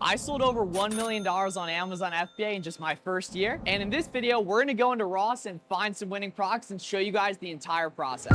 I sold over $1 million on Amazon FBA in just my first year. And in this video, we're gonna go into Ross and find some winning products and show you guys the entire process.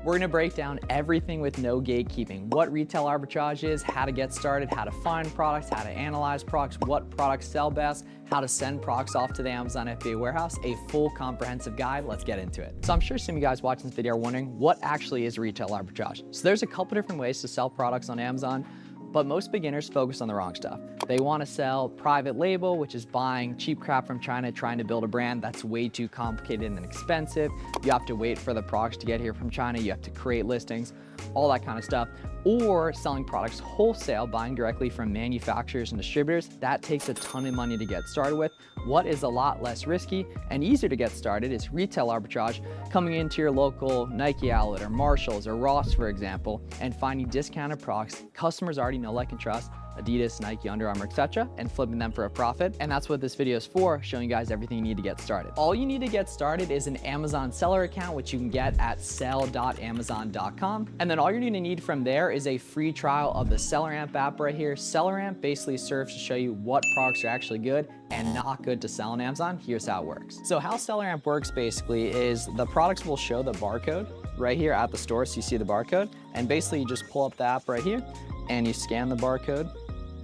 We're gonna break down everything with no gatekeeping, what retail arbitrage is, how to get started, how to find products, how to analyze products, what products sell best, how to send products off to the Amazon FBA warehouse, a full comprehensive guide. Let's get into it. So I'm sure some of you guys watching this video are wondering what actually is retail arbitrage. So there's a couple different ways to sell products on Amazon, but most beginners focus on the wrong stuff. They want to sell private label, which is buying cheap crap from China, trying to build a brand. That's way too complicated and expensive. You have to wait for the products to get here from China. You have to create listings, all that kind of stuff. Or selling products wholesale, buying directly from manufacturers and distributors. That takes a ton of money to get started with. What is a lot less risky and easier to get started is retail arbitrage, coming into your local Nike outlet or Marshalls or Ross, for example, and finding discounted products customers already know, like, and trust, Adidas, Nike, Under Armour, etc., and flipping them for a profit. And that's what this video is for, showing you guys everything you need to get started. All you need to get started is an Amazon seller account, which you can get at sell.amazon.com. And then all you're gonna need from there is a free trial of the SellerAmp app right here. SellerAmp basically serves to show you what products are actually good and not good to sell on Amazon. Here's how it works. So how SellerAmp works basically is the products will show the barcode right here at the store, so you see the barcode, and basically you just pull up the app right here and you scan the barcode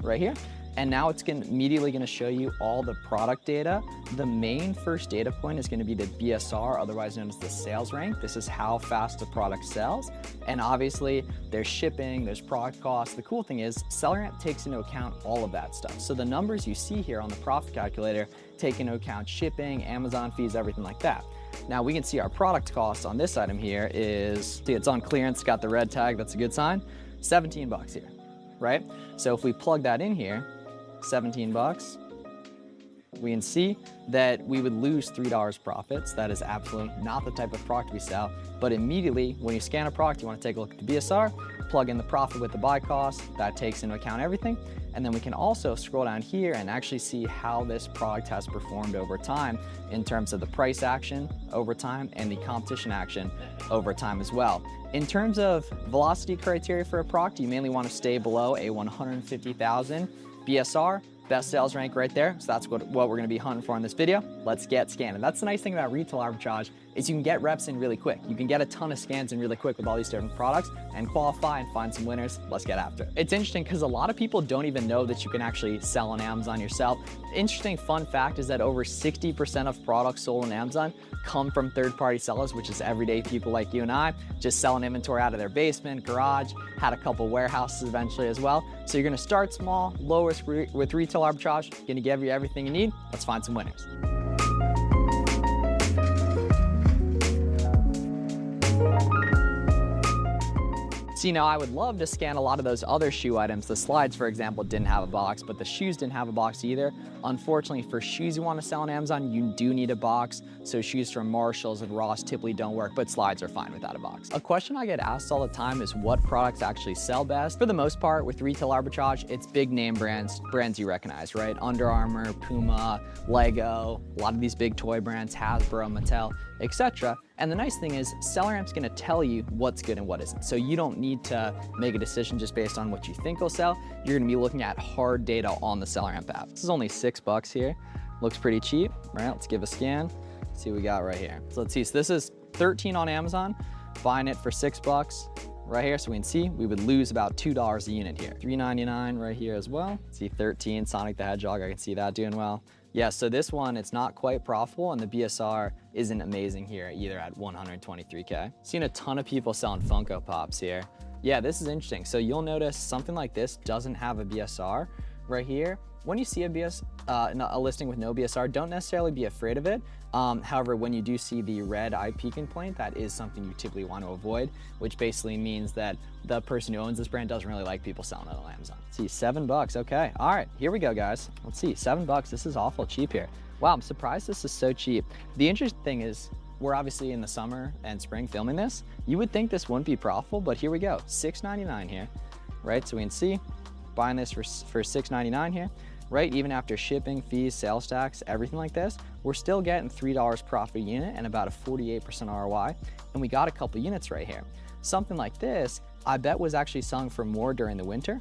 right here, and now it's immediately going to show you all the product data. The main first data point is going to be the BSR, otherwise known as the sales rank. This is how fast a product sells, and obviously there's shipping, there's product costs. The cool thing is SellerAmp takes into account all of that stuff. So the numbers you see here on the profit calculator take into account shipping, Amazon fees, everything like that. Now we can see our product cost on this item here is, see, it's on clearance, got the red tag, that's a good sign, 17 bucks here, right? So if we plug that in here, 17 bucks, we can see that we would lose $3 profits. That is absolutely not the type of product we sell, but immediately when you scan a product, you want to take a look at the BSR, plug in the profit with the buy cost, that takes into account everything. And then we can also scroll down here and actually see how this product has performed over time in terms of the price action over time and the competition action over time as well. In terms of velocity criteria for a product, you mainly want to stay below a 150,000 BSR, best sales rank right there. So that's what we're going to be hunting for in this video. Let's get scanning. That's the nice thing about retail arbitrage is you can get reps in really quick. You can get a ton of scans in really quick with all these different products and qualify and find some winners. Let's get after it. It's interesting because a lot of people don't even know that you can actually sell on Amazon yourself. Interesting fun fact is that over 60% of products sold on Amazon come from third-party sellers, which is everyday people like you and I, just selling inventory out of their basement, garage, had a couple warehouses eventually as well. So you're gonna start small, low risk with retail arbitrage, gonna give you everything you need. Let's find some winners. See, now I would love to scan a lot of those other shoe items. The slides, for example, didn't have a box, but the shoes didn't have a box either. Unfortunately, for shoes you want to sell on Amazon, you do need a box. So shoes from Marshalls and Ross typically don't work, but slides are fine without a box. A question I get asked all the time is what products actually sell best. For the most part, with retail arbitrage, it's big name brands you recognize, right? Under Armour, Puma, Lego, a lot of these big toy brands, Hasbro, Mattel, etc. And the nice thing is SellerAmp's gonna tell you what's good and what isn't. So you don't need to make a decision just based on what you think will sell. You're gonna be looking at hard data on the SellerAmp app. This is only $6 here. Looks pretty cheap, right? Let's give a scan. See what we got right here. So let's see, so this is 13 on Amazon, buying it for $6 right here. So we can see we would lose about $2 a unit here. $3.99 right here as well. See 13, Sonic the Hedgehog, I can see that doing well. Yeah, so this one, it's not quite profitable and the BSR isn't amazing here either at 123K. Seen a ton of people selling Funko Pops here. Yeah, this is interesting. So you'll notice something like this doesn't have a BSR right here. When you see a listing with no BSR, don't necessarily be afraid of it. However, when you do see the red IP complaint, that is something you typically want to avoid, which basically means that the person who owns this brand doesn't really like people selling it on Amazon. See, $7, okay. All right, here we go, guys. Let's see, $7, this is awful cheap here. Wow, I'm surprised this is so cheap. The interesting thing is, we're obviously in the summer and spring filming this. You would think this wouldn't be profitable, but here we go, $6.99 here, right? So we can see, buying this for $6.99 here. right? Even after shipping, fees, sales tax, everything like this, we're still getting $3 profit a unit and about a 48% ROI. And we got a couple units right here. Something like this, I bet was actually selling for more during the winter.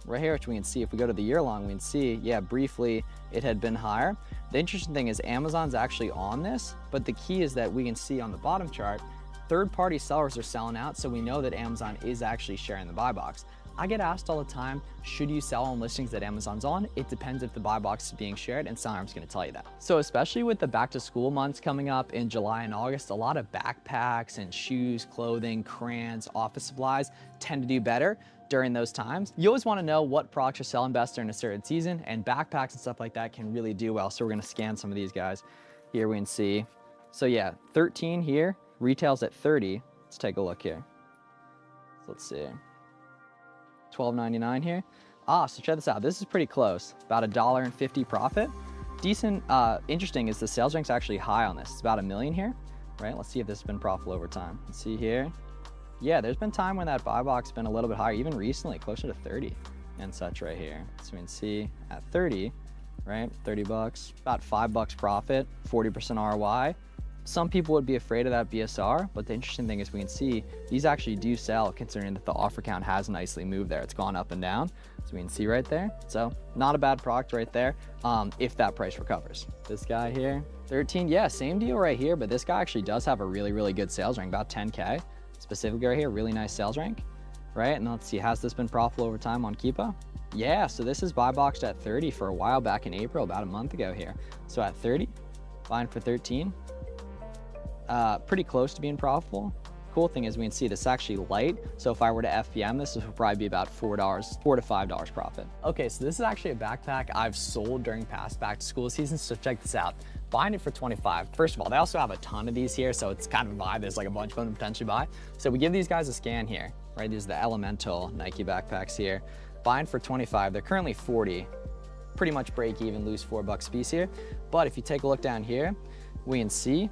Right here, which we can see, if we go to the year long, we can see, yeah, briefly it had been higher. The interesting thing is Amazon's actually on this, but the key is that we can see on the bottom chart, third-party sellers are selling out, so we know that Amazon is actually sharing the buy box. I get asked all the time, should you sell on listings that Amazon's on? It depends if the buy box is being shared, and SellerAmp's gonna tell you that. So especially with the back to school months coming up in July and August, a lot of backpacks and shoes, clothing, crayons, office supplies tend to do better during those times. You always wanna know what products are selling best during a certain season, and backpacks and stuff like that can really do well. So we're gonna scan some of these guys. Here we can see. So yeah, 13 here, retails at 30. Let's take a look here. So let's see. $12.99 here. So check this out. This is pretty close. About $1.50 profit. Decent. Interesting is the sales rank's actually high on this. It's about $1 million here, right? Let's see if this has been profitable over time. Let's see here. Yeah, there's been time when that buy box has been a little bit higher, even recently, closer to 30 and such right here. So we can see at 30, right? 30 bucks, about $5 profit, 40% ROI. Some people would be afraid of that BSR, but the interesting thing is we can see these actually do sell considering that the offer count has nicely moved there. It's gone up and down, so we can see right there. So not a bad product right there if that price recovers. This guy here, 13, yeah, same deal right here, but this guy actually does have a really, really good sales rank, about 10K. Specifically right here, really nice sales rank, right? And let's see, has this been profitable over time on Keepa? Yeah, so this is buy boxed at 30 for a while back in April, about a month ago here. So at 30, buying for 13. Pretty close to being profitable. Cool thing is we can see this is actually light. So if I were to FBM, this would probably be about $4 to $5 profit. Okay, so this is actually a backpack I've sold during past back to school seasons. So check this out. Buying it for 25. First of all, they also have a ton of these here. So it's kind of a vibe. There's like a bunch of them to potentially buy. So we give these guys a scan here, right? These are the Elemental Nike backpacks here. Buying for 25. They're currently 40. Pretty much break even, lose $4 a piece here. But if you take a look down here, we can see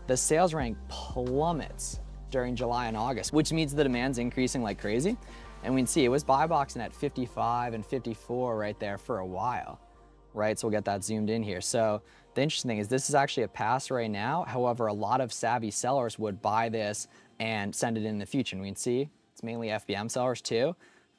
the sales rank plummets during July and August, which means the demand's increasing like crazy. And we can see it was buy boxing at 55 and 54 right there for a while, right? So we'll get that zoomed in here. So the interesting thing is this is actually a pass right now. However, a lot of savvy sellers would buy this and send it in the future. And we can see it's mainly FBM sellers too.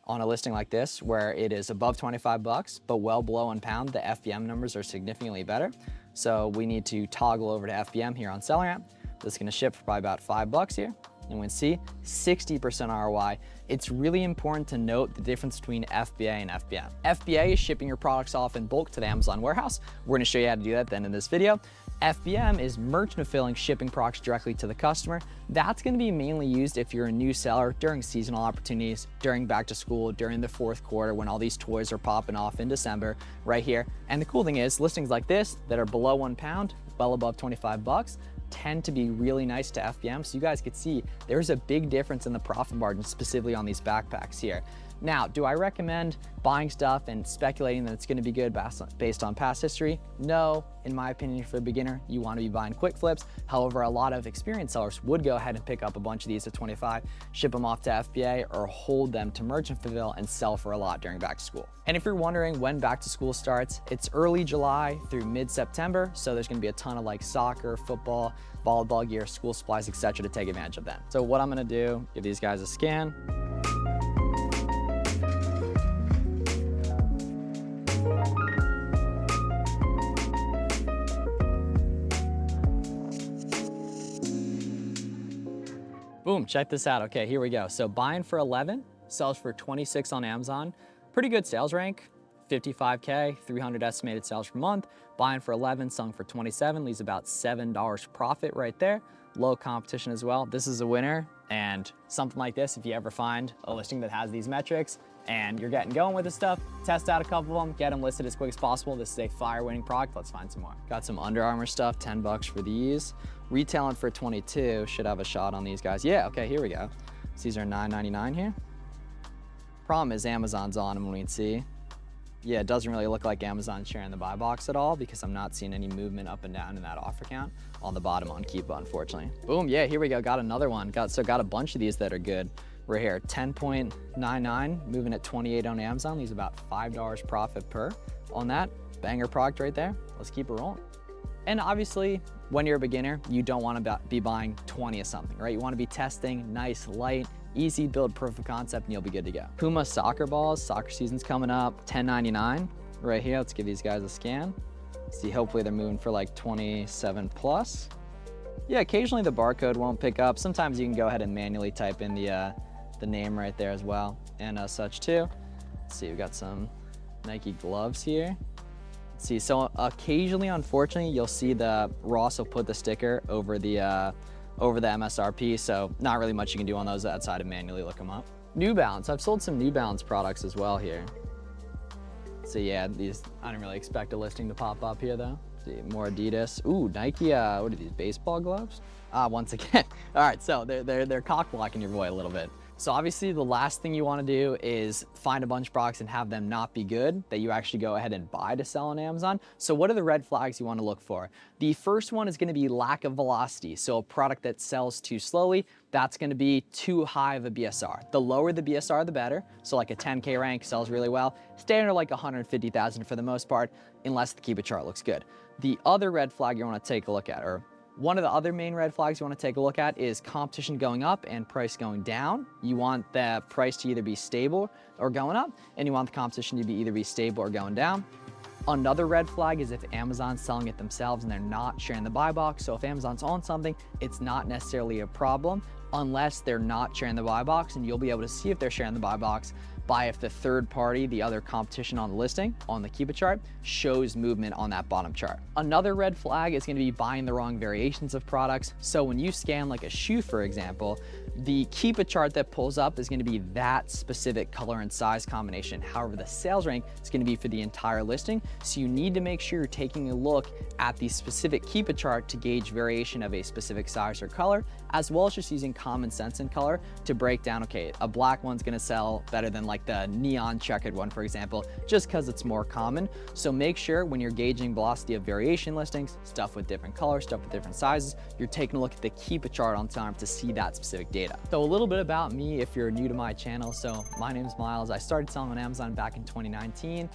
On a listing like this, where it is above 25 bucks, but well below on pound, the FBM numbers are significantly better. So we need to toggle over to FBM here on SellerAmp. This is gonna ship for probably about $5 here. And we can see 60% ROI. It's really important to note the difference between FBA and FBM. FBA is shipping your products off in bulk to the Amazon warehouse. We're gonna show you how to do that at the end of this video. FBM is merchant fulfilling, shipping products directly to the customer. That's gonna be mainly used if you're a new seller during seasonal opportunities, during back to school, during the fourth quarter when all these toys are popping off in December, right here. And the cool thing is listings like this that are below 1 pound, well above 25 bucks, tend to be really nice to FBM. So you guys could see there's a big difference in the profit margin specifically on these backpacks here. Now, do I recommend buying stuff and speculating that it's gonna be good based on past history? No, in my opinion, for a beginner, you wanna be buying quick flips. However, a lot of experienced sellers would go ahead and pick up a bunch of these at 25, ship them off to FBA, or hold them to merchant fulfill and sell for a lot during back to school. And if you're wondering when back to school starts, it's early July through mid-September. So there's gonna be a ton of like soccer, football, volleyball gear, school supplies, etc. to take advantage of that. So what I'm gonna do, give these guys a scan. Boom, check this out. Okay, here we go. So buying for 11, sells for 26 on Amazon. Pretty good sales rank, 55K, 300 estimated sales per month. Buying for 11, selling for 27, leaves about $7 profit right there. Low competition as well. This is a winner, and something like this, if you ever find a listing that has these metrics and you're getting going with this stuff, test out a couple of them, get them listed as quick as possible. This is a fire winning product. Let's find some more. Got some Under Armour stuff, 10 bucks for these. Retailing for 22, should have a shot on these guys. Yeah, okay, here we go. So these are $9.99 here. Problem is Amazon's on them, we can see. Yeah, it doesn't really look like Amazon's sharing the buy box at all because I'm not seeing any movement up and down in that offer count on the bottom on Keepa, unfortunately. Boom, yeah, here we go, got another one. Got a bunch of these that are good. Right here, 10.99, moving at 28 on Amazon, leaves about $5 profit per on that. Banger product right there. Let's keep it rolling. And obviously, when you're a beginner, you don't want to be buying 20 of something, right? You want to be testing nice, light, easy build proof of concept, and you'll be good to go. Puma soccer balls, soccer season's coming up, $10.99 right here. Let's give these guys a scan. See, hopefully they're moving for like 27 plus. Yeah, occasionally the barcode won't pick up. Sometimes you can go ahead and manually type in the name right there as well, and such too. Let's see, we've got some Nike gloves here. Let's see, so occasionally, unfortunately, you'll see the Ross will put the sticker over the MSRP, so not really much you can do on those outside of manually look them up. New Balance, I've sold some New Balance products as well here. So yeah, these, I didn't really expect a listing to pop up here though. See, more Adidas. Ooh, Nike, what are these, baseball gloves? Once again, all right, so they're cock blocking your boy a little bit. So obviously the last thing you want to do is find a bunch of products and have them not be good that you actually go ahead and buy to sell on Amazon. So what are the red flags you want to look for? The first one is going to be lack of velocity. So a product that sells too slowly, that's going to be too high of a BSR. The lower the BSR, the better. So like a 10K rank sells really well. Stay under like 150,000 for the most part, unless the Keep It chart looks good. The other red flag you want to take a look at, or one of the other main red flags you want to take a look at, is competition going up and price going down. You want the price to either be stable or going up, and you want the competition to be either be stable or going down. Another red flag is if Amazon's selling it themselves and they're not sharing the buy box. So if Amazon's on something, it's not necessarily a problem unless they're not sharing the buy box, and you'll be able to see if they're sharing the buy box by if the third party, the other competition on the listing, on the Keep It chart, shows movement on that bottom chart. Another red flag is going to be buying the wrong variations of products. So when you scan like a shoe, for example, the Keep It chart that pulls up is going to be that specific color and size combination. However, the sales rank is going to be for the entire listing. So you need to make sure you're taking a look at the specific Keep It chart to gauge variation of a specific size or color, as well as just using common sense in color to break down, okay, a black one's going to sell better than like the neon checkered one, for example, just because it's more common. So make sure when you're gauging velocity of variation listings, stuff with different colors, stuff with different sizes, you're taking a look at the Keep It chart on time to see that specific data. So a little bit about me if you're new to my channel. So my name's Miles. I started selling on Amazon back in 2019,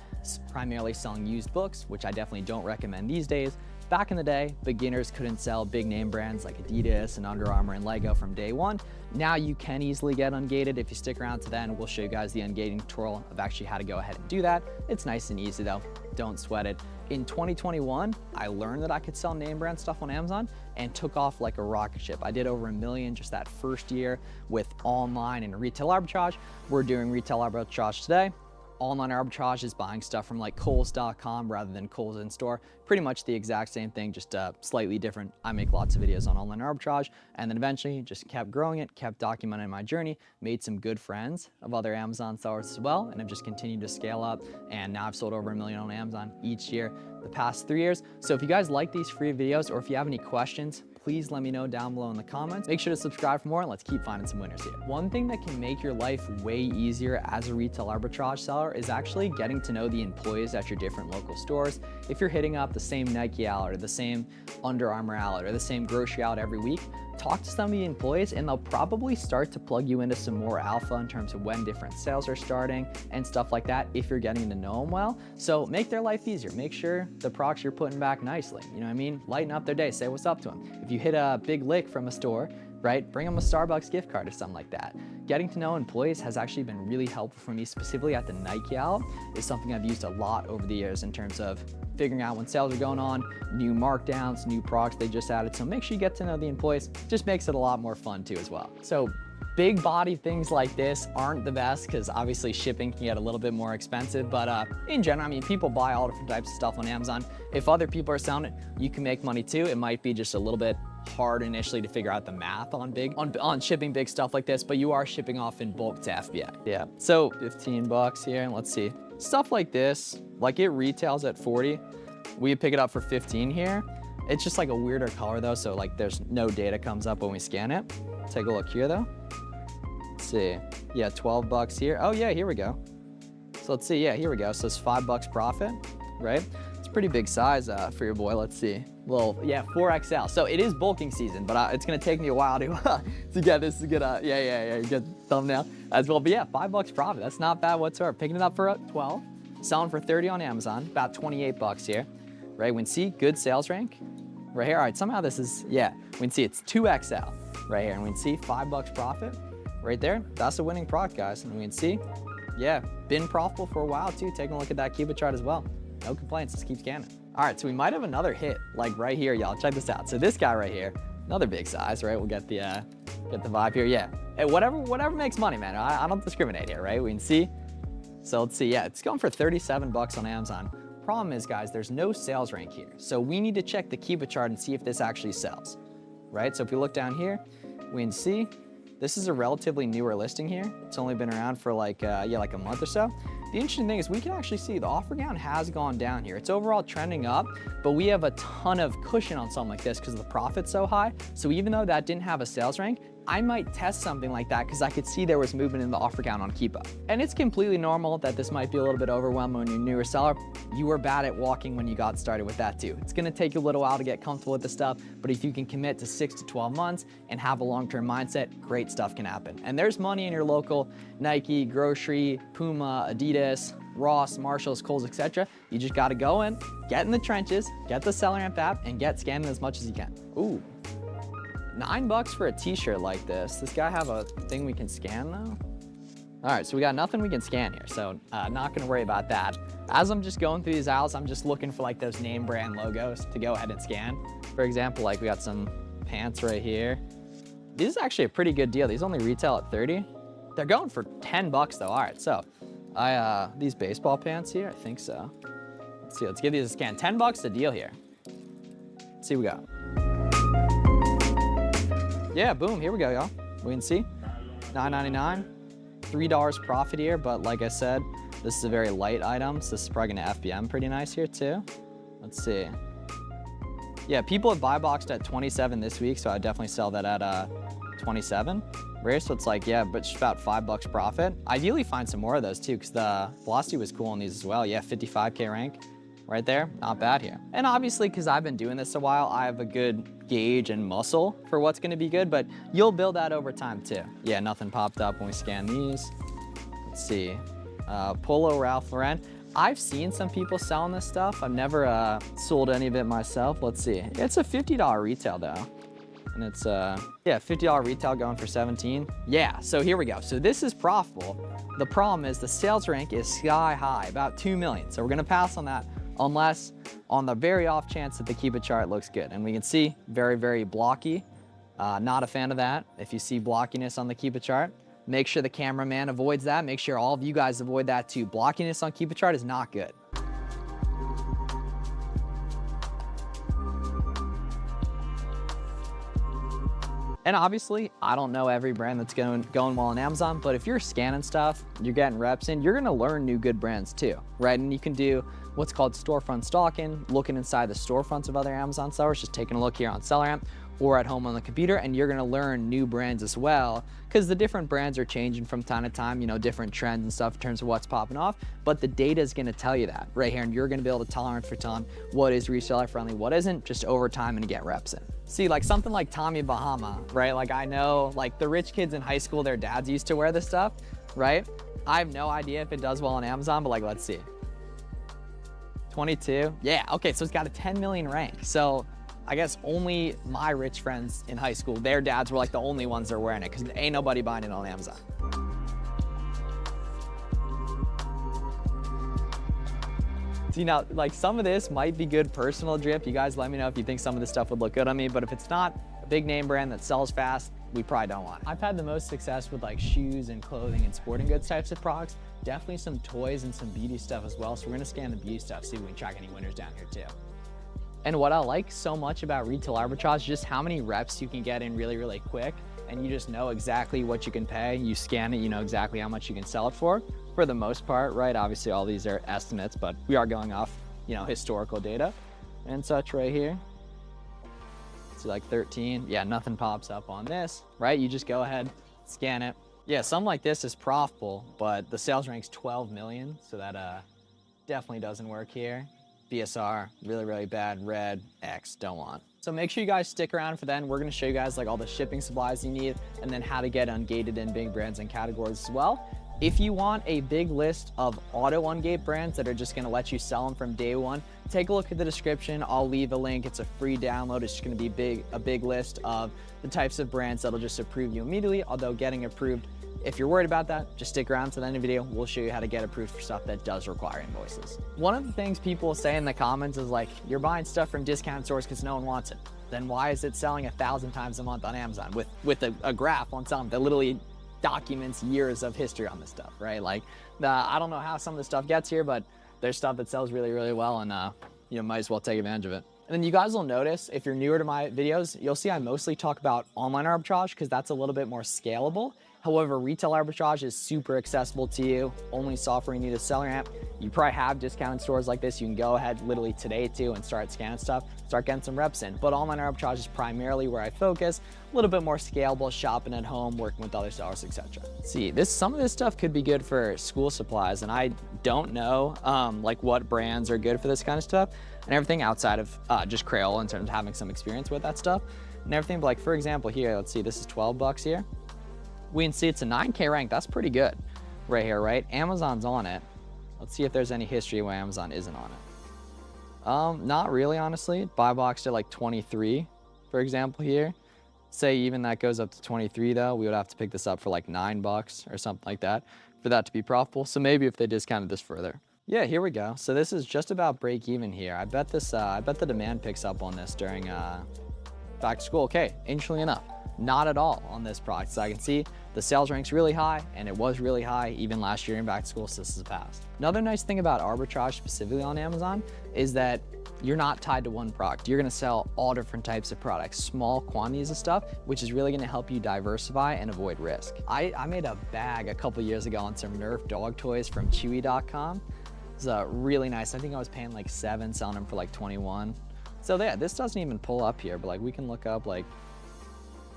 primarily selling used books, which I definitely don't recommend these days. Back in the day, beginners couldn't sell big name brands like Adidas and Under Armour and Lego from day one. Now you can easily get ungated. If you stick around to then, we'll show you guys the ungating tutorial of actually how to go ahead and do that. It's nice and easy though, don't sweat it. In 2021, I learned that I could sell name brand stuff on Amazon and took off like a rocket ship. I did over $1 million just that first year with online and retail arbitrage. We're doing retail arbitrage today. Online arbitrage is buying stuff from like Kohl's.com rather than Kohl's in store. Pretty much the exact same thing, just slightly different. I make lots of videos on online arbitrage, and then eventually just kept growing it, kept documenting my journey, made some good friends of other Amazon sellers as well, and have just continued to scale up. And now I've sold over $1 million on Amazon each year the past 3 years. So if you guys like these free videos, or if you have any questions, please let me know down below in the comments. Make sure to subscribe for more, and let's keep finding some winners here. One thing that can make your life way easier as a retail arbitrage seller is actually getting to know the employees at your different local stores. If you're hitting up the same Nike outlet or the same Under Armour outlet or the same grocery outlet every week, talk to some of the employees and they'll probably start to plug you into some more alpha in terms of when different sales are starting and stuff like that if you're getting to know them well. So make their life easier. Make sure the products you're putting back nicely. You know what I mean? Lighten up their day. Say what's up to them. If you hit a big lick from a store, right? Bring them a Starbucks gift card or something like that. Getting to know employees has actually been really helpful for me, specifically at the Nike outlet. It's something I've used a lot over the years in terms of figuring out when sales are going on, new markdowns, new products they just added. So make sure you get to know the employees. Just makes it a lot more fun too as well. So big body things like this aren't the best because obviously shipping can get a little bit more expensive, but in general, I mean, people buy all different types of stuff on Amazon. If other people are selling it, you can make money too. It might be just a little bit hard initially to figure out the math on shipping big stuff like this, but you are shipping off in bulk to FBA. Yeah, so 15 bucks here, and let's see. Stuff like this, like it retails at 40. We pick it up for 15 here. It's just like a weirder color though, so like there's no data comes up when we scan it. Take a look here though. Let's see, yeah, 12 bucks here. Oh yeah, here we go. So let's see, yeah, here we go. So it's 5 bucks profit, right? It's a pretty big size for your boy. Let's see. Well, yeah, 4XL. So it is bulking season, but it's gonna take me a while to to get this to get a good thumbnail as well. But yeah, 5 bucks profit. That's not bad whatsoever. Picking it up for 12, selling for 30 on Amazon, about 28 bucks here. right? We can see good sales rank right here. All right, somehow this is, yeah, we can see it's 2XL right here. And we can see $5 profit right there. That's a winning product, guys. And we can see, yeah, been profitable for a while too. Taking a look at that Cuba chart as well. No complaints, just keep scanning. All right, so we might have another hit like right here, y'all. Check this out. So this guy right here, another big size, right? We'll get the vibe here, yeah. Hey, whatever makes money, man. I don't discriminate here, right? We can see. So let's see, yeah, it's going for 37 bucks on Amazon. Problem is, guys, there's no sales rank here. So we need to check the Cuba chart and see if this actually sells, right? So if we look down here, we can see this is a relatively newer listing here. It's only been around for like a month or so. The interesting thing is we can actually see the offer count has gone down here. It's overall trending up, but we have a ton of cushion on something like this because the profit's so high. So even though that didn't have a sales rank, I might test something like that because I could see there was movement in the offer count on Keepa. And it's completely normal that this might be a little bit overwhelming when you're a newer seller. You were bad at walking when you got started with that too. It's gonna take you a little while to get comfortable with the stuff, but if you can commit to 6 to 12 months and have a long-term mindset, great stuff can happen. And there's money in your local Nike, grocery, Puma, Adidas, Ross, Marshalls, Kohl's, etc. You just gotta go in, get in the trenches, get the SellerAmp app, and get scanning as much as you can. Ooh. $9 for a t-shirt like this. Does this guy have a thing we can scan though? All right, so we got nothing we can scan here, so not gonna worry about that. As I'm just going through these aisles, I'm just looking for like those name brand logos to go ahead and scan. For example, like we got some pants right here. This is actually a pretty good deal. These only retail at 30. They're going for 10 bucks though. All right, so these baseball pants here, I think so. Let's see, let's give these a scan. 10 bucks a deal here. Let's see what we got. Yeah, boom, here we go, y'all. We can see, $9.99, $3 profit here, but like I said, this is a very light item, so this is probably gonna FBM pretty nice here too. Let's see. Yeah, people have buy boxed at 27 this week, so I'd definitely sell that at 27. Right, so it's like, yeah, but just about $5 profit. Ideally find some more of those too, because the velocity was cool on these as well. Yeah, 55K rank right there, not bad here. And obviously, because I've been doing this a while, I have a good gauge and muscle for what's gonna be good, but you'll build that over time too. Yeah, nothing popped up when we scan these. Let's see, Polo Ralph Lauren. I've seen some people selling this stuff. I've never sold any of it myself. Let's see, it's a $50 retail though. And it's, yeah, $50 retail going for 17. Yeah, so here we go. So this is profitable. The problem is the sales rank is sky high, about 2 million. So we're gonna pass on that unless on the very off chance that the Cuba chart looks good. And we can see very, very blocky. Not a fan of that. If you see blockiness on the Cuba chart, make sure the cameraman avoids that. Make sure all of you guys avoid that too. Blockiness on Cuba chart is not good. And obviously, I don't know every brand that's going well on Amazon, but if you're scanning stuff, you're getting reps in, you're gonna learn new good brands too, right? And you can do what's called storefront stalking, looking inside the storefronts of other Amazon sellers, just taking a look here on SellerAmp or at home on the computer, and you're gonna learn new brands as well, because the different brands are changing from time to time, you know, different trends and stuff in terms of what's popping off, but the data is gonna tell you that right here, and you're gonna be able to tolerance for time what is reseller friendly, what isn't, just over time and get reps in. See, like something like Tommy Bahama, right? Like I know, like the rich kids in high school, their dads used to wear this stuff, right? I have no idea if it does well on Amazon, but like, let's see. 22, yeah, okay, so it's got a 10 million rank. So I guess only my rich friends in high school, their dads were like the only ones that are wearing it because ain't nobody buying it on Amazon. See now, like some of this might be good personal drip. You guys let me know if you think some of this stuff would look good on me, but if it's not a big name brand that sells fast, we probably don't want it. I've had the most success with like shoes and clothing and sporting goods types of products. Definitely some toys and some beauty stuff as well. So we're gonna scan the beauty stuff, see if we can track any winners down here too. And what I like so much about retail arbitrage is just how many reps you can get in really, really quick. And you just know exactly what you can pay. You scan it, you know exactly how much you can sell it for the most part, right? Obviously all these are estimates, but we are going off, you know, historical data and such right here. So like 13, yeah, nothing pops up on this, right? You just go ahead, scan it. Yeah, something like this is profitable, but the sales rank's 12 million. So that definitely doesn't work here. BSR, really, really bad, red, X, don't want. So make sure you guys stick around for that. We're gonna show you guys like all the shipping supplies you need and then how to get ungated in big brands and categories as well. If you want a big list of auto ungate brands that are just gonna let you sell them from day one, take a look at the description. I'll leave a link. It's a free download. It's just gonna be a big list of the types of brands that'll just approve you immediately, although getting approved, if you're worried about that, just stick around to the end of the video. We'll show you how to get approved for stuff that does require invoices. One of the things people say in the comments is like, you're buying stuff from discount stores because no one wants it. Then why is it selling 1,000 times a month on Amazon with a graph on something that literally documents years of history on this stuff, right? Like, I don't know how some of this stuff gets here, but there's stuff that sells really, really well, and you might as well take advantage of it. And then you guys will notice, if you're newer to my videos, you'll see I mostly talk about online arbitrage because that's a little bit more scalable. However, retail arbitrage is super accessible to you. Only software you need is SellerAmp. You probably have discounted stores like this. You can go ahead literally today too and start scanning stuff, start getting some reps in. But online arbitrage is primarily where I focus. A little bit more scalable, shopping at home, working with other sellers, etc. See, some of this stuff could be good for school supplies, and I don't know like what brands are good for this kind of stuff and everything outside of just Crayola in terms of having some experience with that stuff and everything. But like, for example, here, let's see, this is 12 bucks here. We can see it's a 9K rank. That's pretty good right here, right? Amazon's on it. Let's see if there's any history where Amazon isn't on it. Not really, honestly. Buy box at like 23, for example, here. Say even that goes up to 23 though, we would have to pick this up for like 9 bucks or something like that for that to be profitable. So maybe if they discounted this further. Yeah, here we go. So this is just about break even here. I bet the demand picks up on this during back to school. Okay, interestingly enough, not at all on this product. So I can see the sales rank's really high, and it was really high even last year in back to school, so this is a pass. Another nice thing about arbitrage specifically on Amazon is that you're not tied to one product. You're gonna sell all different types of products, small quantities of stuff, which is really gonna help you diversify and avoid risk. I made a bag a couple years ago on some Nerf dog toys from Chewy.com. It's really nice. I think I was paying like 7, selling them for like 21. So yeah, this doesn't even pull up here, but like we can look up like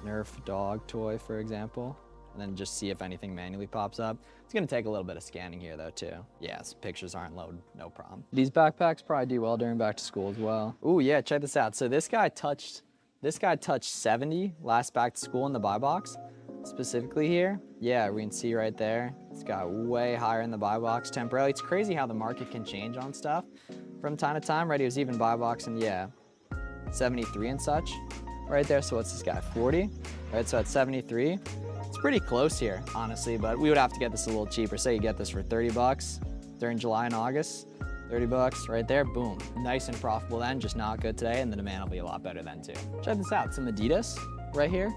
Nerf dog toy, for example, and then just see if anything manually pops up. It's gonna take a little bit of scanning here though too. Yes, pictures aren't loaded, no problem. These backpacks probably do well during back to school as well. Ooh yeah, check this out. So this guy touched 70 last back to school in the buy box. Specifically here, yeah, we can see right there, it's got way higher in the buy box temporarily. It's crazy how the market can change on stuff from time to time, right? He was even buy box and yeah, 73 and such right there. So what's this guy, 40? Right, so at 73, it's pretty close here, honestly, but we would have to get this a little cheaper. Say you get this for 30 bucks during July and August, 30 bucks right there, boom. Nice and profitable then, just not good today, and the demand will be a lot better then too. Check this out, some Adidas right here.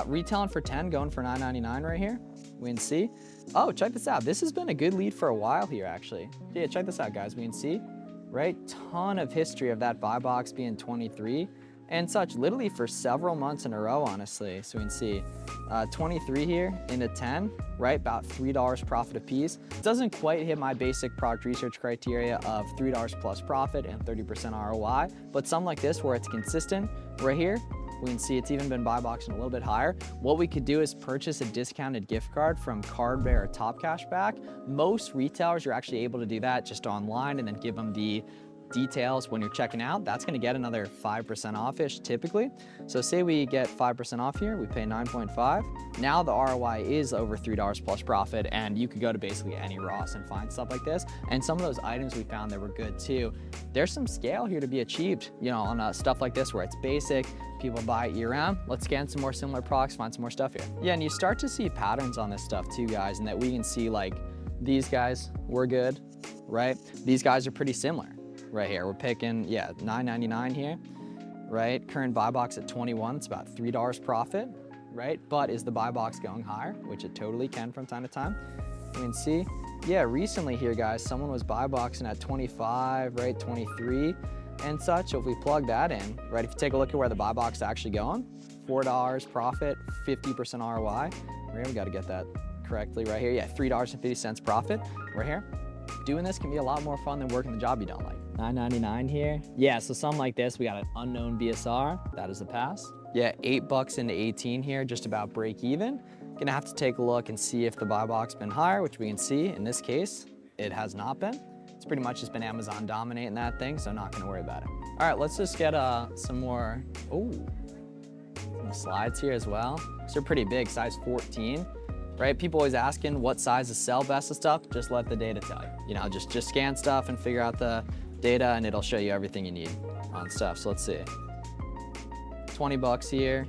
Retailing for 10, going for $9.99 right here. We can see. Oh, check this out. This has been a good lead for a while here, actually. Yeah, check this out, guys. We can see, right? Ton of history of that buy box being 23 and such, literally for several months in a row, honestly. So we can see 23 here into 10, right? About $3 profit a piece. Doesn't quite hit my basic product research criteria of $3 plus profit and 30% ROI, but some like this where it's consistent right here, we can see it's even been buy boxing a little bit higher. What we could do is purchase a discounted gift card from Cardbear or Top Cashback. Most retailers are actually able to do that just online and then give them the details when you're checking out. That's gonna get another 5% off-ish typically. So say we get 5% off here, we pay 9.5. Now the ROI is over $3 plus profit, and you could go to basically any Ross and find stuff like this. And some of those items we found that were good too. There's some scale here to be achieved, you know, on stuff like this where it's basic, people buy it year round. Let's scan some more similar products, find some more stuff here. Yeah, and you start to see patterns on this stuff too, guys, and that we can see like these guys were good, right? These guys are pretty similar. Right here, we're picking, yeah, $9.99 here, right? Current buy box at 21, it's about $3 profit, right? But is the buy box going higher, which it totally can from time to time. You can see, yeah, recently here, guys, someone was buy boxing at 25, right, 23 and such. So if we plug that in, right, if you take a look at where the buy box is actually going, $4 profit, 50% ROI, right here, we gotta get that correctly right here. Yeah, $3.50 profit right here. Doing this can be a lot more fun than working the job you don't like. $9.99 here. Yeah, so something like this, we got an unknown BSR. That is a pass. Yeah, $8 into 18 here, just about break even. Gonna have to take a look and see if the buy box been higher, which we can see in this case, it has not been. It's pretty much just been Amazon dominating that thing, so not gonna worry about it. All right, let's just get some more, some slides here as well. These are pretty big, size 14. right? People always asking what size is sell best and stuff. Just let the data tell you. You know, just scan stuff and figure out the data and it'll show you everything you need on stuff. So let's see. 20 bucks here.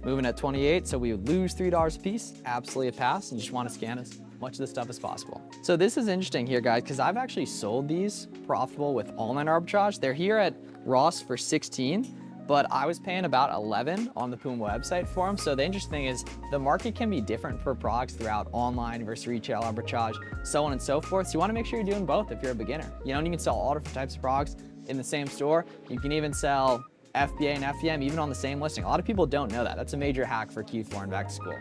Moving at 28, so we would lose $3 a piece. Absolutely a pass, and you just want to scan as much of this stuff as possible. So this is interesting here, guys, because I've actually sold these profitable with online arbitrage. They're here at Ross for 16, but I was paying about 11 on the Puma website for them. So the interesting thing is the market can be different for products throughout online versus retail arbitrage, so on and so forth. So you want to make sure you're doing both if you're a beginner. You know, and you can sell all different types of products in the same store. You can even sell FBA and FEM even on the same listing. A lot of people don't know that. That's a major hack for Q4 and back to school.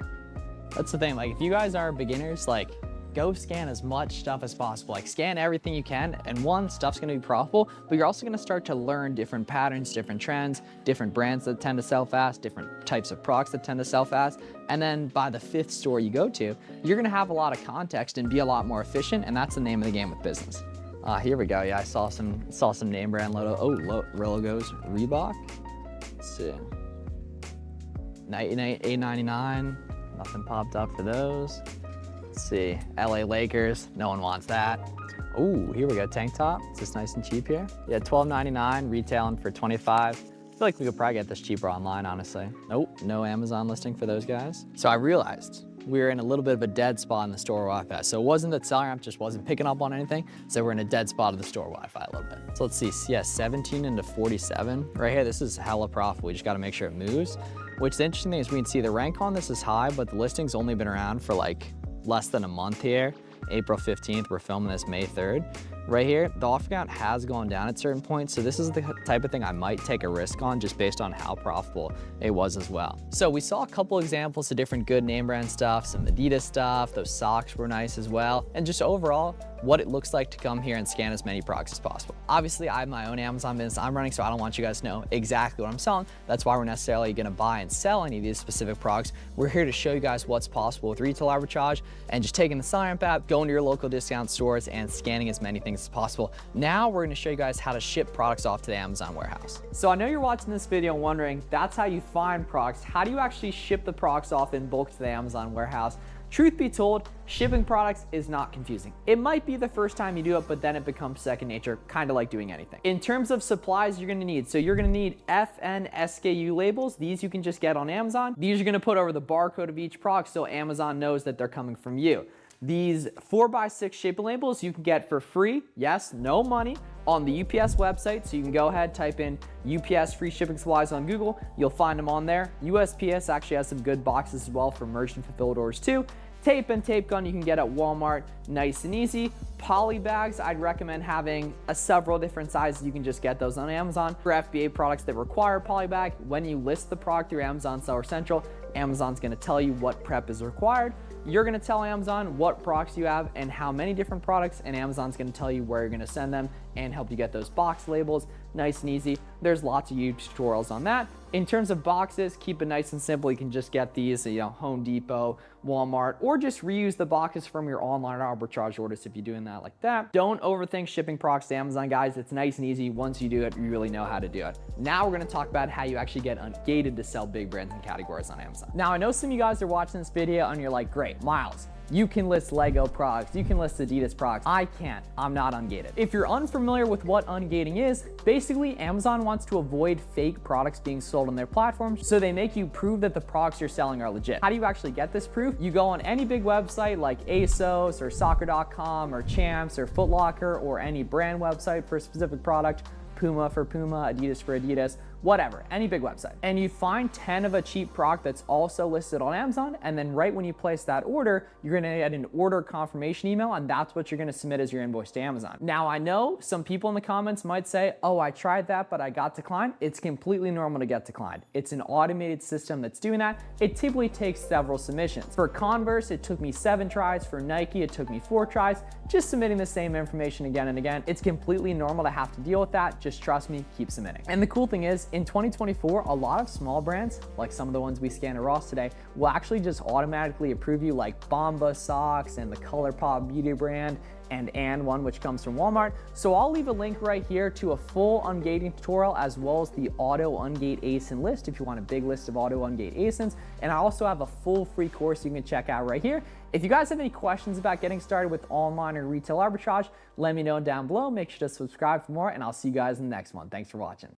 That's the thing, like if you guys are beginners, like go scan as much stuff as possible. Like scan everything you can, and one, stuff's gonna be profitable, but you're also gonna start to learn different patterns, different trends, different brands that tend to sell fast, different types of products that tend to sell fast. And then by the 5th store you go to, you're gonna have a lot of context and be a lot more efficient, and that's the name of the game with business. Here we go. Yeah, I saw some name brand logos. Reebok. Let's see. $8.99. Nothing popped up for those. Let's see. LA Lakers. No one wants that. Ooh, here we go. Tank top. It's just nice and cheap here. Yeah, $12.99. Retailing for $25. I feel like we could probably get this cheaper online, honestly. Nope, no Amazon listing for those guys. So I realized we were in a little bit of a dead spot in the store Wi-Fi. So it wasn't that SellerAmp just wasn't picking up on anything. So we're in a dead spot of the store Wi-Fi a little bit. So let's see, yeah, 17 into 47. Right here, this is hella profitable. We just gotta make sure it moves. Which the interesting thing is we can see the rank on this is high, but the listing's only been around for like less than a month here. April 15th, we're filming this May 3rd. Right here, the offer count has gone down at certain points, so this is the type of thing I might take a risk on just based on how profitable it was as well. So we saw a couple examples of different good name brand stuff, some Adidas stuff, those socks were nice as well, and just overall, what it looks like to come here and scan as many products as possible. Obviously, I have my own Amazon business I'm running, so I don't want you guys to know exactly what I'm selling. That's why we're necessarily gonna buy and sell any of these specific products. We're here to show you guys what's possible with retail arbitrage and just taking the SellerAmp app, going to your local discount stores and scanning as many things as possible. Now we're gonna show you guys how to ship products off to the Amazon warehouse. So I know you're watching this video and wondering, that's how you find products. How do you actually ship the products off in bulk to the Amazon warehouse? Truth be told, shipping products is not confusing. It might be the first time you do it, but then it becomes second nature, kind of like doing anything. In terms of supplies you're gonna need, so you're gonna need FN SKU labels. These you can just get on Amazon. These you're gonna put over the barcode of each product so Amazon knows that they're coming from you. These 4x6 shipping labels you can get for free, yes, no money, on the UPS website. So you can go ahead, type in UPS free shipping supplies on Google. You'll find them on there. USPS actually has some good boxes as well for merchant fulfilled orders too. Tape and tape gun you can get at Walmart, nice and easy. Poly bags, I'd recommend having several different sizes. You can just get those on Amazon. For FBA products that require poly bag, when you list the product through Amazon Seller Central, Amazon's gonna tell you what prep is required. You're gonna tell Amazon what products you have and how many different products, and Amazon's gonna tell you where you're gonna send them and help you get those box labels nice and easy. There's lots of YouTube tutorials on that. In terms of boxes, keep it nice and simple. You can just get these, Home Depot, Walmart, or just reuse the boxes from your online arbitrage orders if you're doing that like that. Don't overthink shipping products to Amazon, guys. It's nice and easy. Once you do it, you really know how to do it. Now we're gonna talk about how you actually get ungated to sell big brands and categories on Amazon. Now, I know some of you guys are watching this video and you're like, great, Miles, you can list Lego products, you can list Adidas products. I can't, I'm not ungated. If you're unfamiliar with what ungating is, basically Amazon wants to avoid fake products being sold on their platforms, so they make you prove that the products you're selling are legit. How do you actually get this proof? You go on any big website like ASOS or soccer.com or Champs or Foot Locker or any brand website for a specific product, Puma for Puma, Adidas for Adidas, whatever, any big website. And you find 10 of a cheap product that's also listed on Amazon, and then right when you place that order, you're gonna get an order confirmation email, and that's what you're gonna submit as your invoice to Amazon. Now, I know some people in the comments might say, oh, I tried that, but I got declined. It's completely normal to get declined. It's an automated system that's doing that. It typically takes several submissions. For Converse, it took me 7 tries. For Nike, it took me 4 tries. Just submitting the same information again and again. It's completely normal to have to deal with that. Just trust me, keep submitting. And the cool thing is, In 2024, a lot of small brands, like some of the ones we scanned at Ross today, will actually just automatically approve you, like Bomba Socks and the ColourPop beauty brand and one, which comes from Walmart. So I'll leave a link right here to a full ungating tutorial, as well as the auto ungate ASIN list if you want a big list of auto ungate ASINs. And I also have a full free course you can check out right here. If you guys have any questions about getting started with online or retail arbitrage, let me know down below. Make sure to subscribe for more, and I'll see you guys in the next one. Thanks for watching.